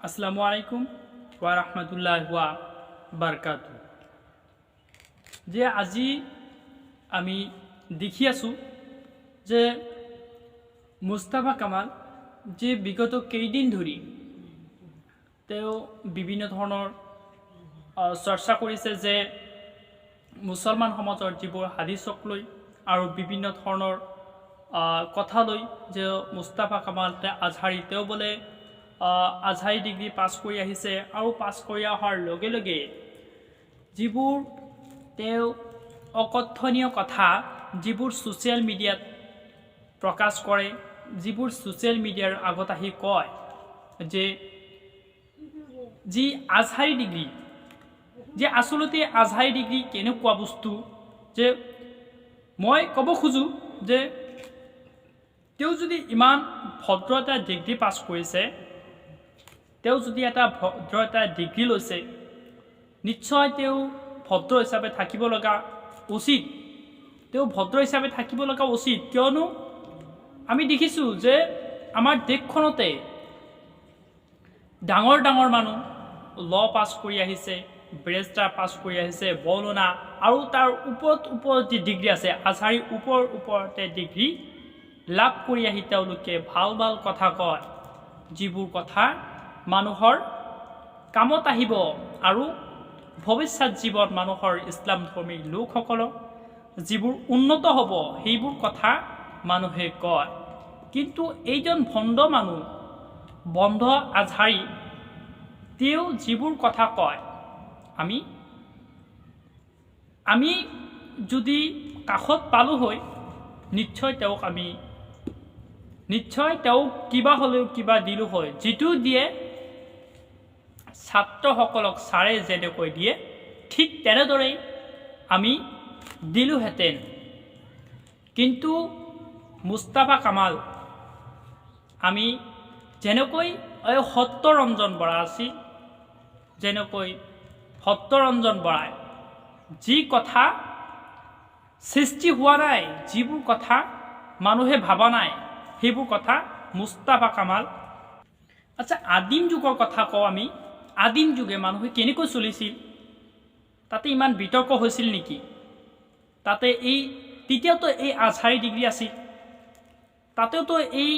আসসালামু আলাইকুম ওয়া রাহমাতুল্লাহি ওয়া বারাকাতুহু। যে আজি আমি দেখি আছোঁ যে মুস্তাফা কামাল যে বিগত কেইদিন ধৰি তেওঁ বিভিন্ন ধৰণৰ চৰ্চা কৰিছে যে মুছলমান সমাজৰ যিবোৰ হাদিছক লৈ আৰু বিভিন্ন ধৰণৰ কথা লৈ যে মুস্তাফা কামাল আজহাৰী তেওঁ বোলে আজহাৰী ডিগ্ৰী পাছ কৰি আহিছে আৰু পাছ কৰি অহাৰ লগে লগে যিবোৰ তেওঁ অকথনীয় কথা যিবোৰ ছ'চিয়েল মিডিয়াত প্ৰকাশ কৰে, যিবোৰ ছ'চিয়েল মিডিয়াৰ আগত আহি কয় যে যি আজহাৰী ডিগ্ৰী, যে আচলতে আজহাৰী ডিগ্ৰী কেনেকুৱা বস্তু, যে মই ক'ব খোজোঁ যে তেওঁ যদি ইমান ভদ্ৰ এটা ডিগ্ৰী পাছ কৰিছে, তেওঁ যদি এটা ভদ্ৰ এটা ডিগ্ৰী লৈছে, নিশ্চয় তেওঁ ভদ্ৰ হিচাপে থাকিব লগা উচিত। তেওঁ ভদ্ৰ হিচাপে থাকিব লগা উচিত, কিয়নো আমি দেখিছোঁ যে আমাৰ দেশখনতে ডাঙৰ ডাঙৰ মানুহ ল পাছ কৰি আহিছে, বেৰিষ্টাৰ পাছ কৰি আহিছে, মৌলানা আৰু তাৰ ওপৰত যি ডিগ্ৰী আছে আজহাৰী ওপৰতে ডিগ্ৰী লাভ কৰি আহি তেওঁলোকে ভাল ভাল কথা কয়, যিবোৰ কথা মানুহৰ কামত আহিব আৰু ভৱিষ্যত জীৱন মানুহৰ ইছলাম ধৰ্মী লোকসকলৰ যিবোৰ উন্নত হ'ব সেইবোৰ কথা মানুহে কয়। কিন্তু এইজন ভণ্ড মানুহ, বন্ধ আজহাৰী, তেওঁ যিবোৰ কথা কয় আমি যদি কাষত পালোঁ হয় নিশ্চয় তেওঁক কিবা হ'লেও কিবা দিলোঁ হয়, যিটো দিয়ে ছাত্ৰসকলক ছাৰে যেনেকৈ দিয়ে ঠিক তেনেদৰেই আমি দিলোহেঁতেন। কিন্তু মুস্তাফা কামাল, আমি যেনেকৈ সত্যৰঞ্জন বৰা আছিল, যেনেকৈ সত্যৰঞ্জন বৰাই যি কথা সৃষ্টি হোৱা নাই, যিবোৰ কথা মানুহে ভবা নাই, সেইবোৰ কথা মুস্তাফা কামাল। আচ্ছা, আদিম যুগৰ কথা কওঁ আমি। আদিম যুগে মানুহে কেনেকৈ চলিছিল, তাতে ইমান বিতৰ্ক হৈছিল নেকি? তাতে তেতিয়াওতো এই আজহাৰী ডিগ্ৰী আছিল, তাতেওতো এই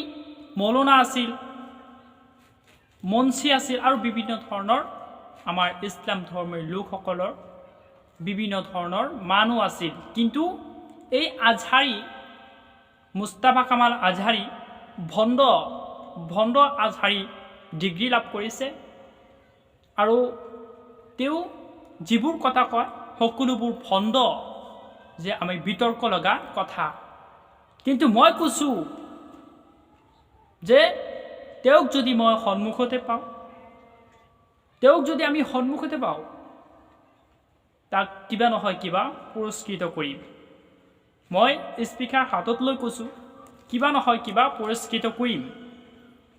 মৌলানা আছিল, মঞ্চী আছিল আৰু বিভিন্ন ধৰণৰ আমাৰ ইছলাম ধৰ্মীয় লোকসকলৰ বিভিন্ন ধৰণৰ মানুহ আছিল। কিন্তু এই আজহাৰী, মুস্তাফা কামাল আজহাৰী ভণ্ড আজহাৰী ডিগ্ৰী লাভ কৰিছে আৰু তেওঁ যিবোৰ কথা কয় সকলোবোৰ ভণ্ড, যে আমি বিতৰ্ক লগা কথা। কিন্তু মই কৈছোঁ যে তেওঁক যদি মই সন্মুখতে পাওঁ, তাক কিবা নহয় কিবা পুৰস্কৃত কৰিম। মই স্পীকাৰ হাতত লৈ কৈছোঁ, কিবা নহয় কিবা পুৰস্কৃত কৰিম,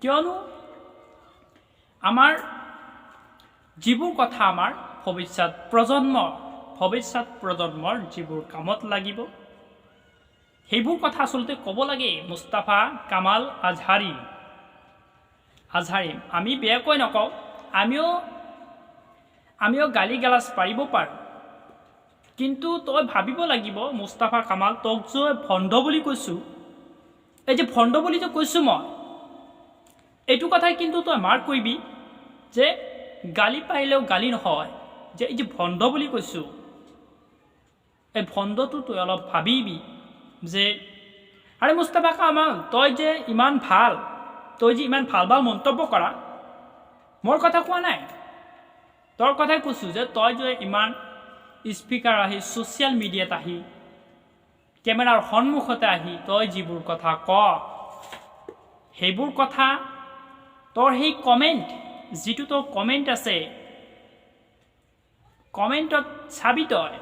কিয়নো আমাৰ যিবোৰ কথা আমাৰ ভৱিষ্যত প্ৰজন্মৰ যিবোৰ কামত লাগিব সেইবোৰ কথা আচলতে ক'ব লাগে মুস্তাফা কামাল আজহাৰী। আমি বেয়াকৈ নকওঁ, আমিও গালি গালাজ পাৰিব পাৰোঁ, কিন্তু তই ভাবিব লাগিব মুস্তাফা কামাল, তোক যে ভণ্ড বুলি কৈছোঁ, এই যে ভণ্ড বুলি যে কৈছোঁ মই, এইটো কথাই কিন্তু তই মাৰ্ক কৰিবি যে গালি পাৰিলেও গালি নহয়, যে এই যে ভণ্ড বুলি কৈছোঁ, এই ভণ্ডটো তই অলপ ভাবিবি যে আৰে মুস্তাফা কামাল, তই যে ইমান ভাল মন্তব্য কৰা, মোৰ কথা কোৱা নাই, তোৰ কথাই কৈছোঁ যে তই যে ইমান স্পীকাৰ আহি ছ'চিয়েল মিডিয়াত আহি কেমেৰাৰ সন্মুখতে আহি তই যিবোৰ কথা ক, সেইবোৰ কথা তোৰ সেই কমেণ্ট, যিটো তোৰ কমেণ্ট আছে, কমেণ্টত চাবি তই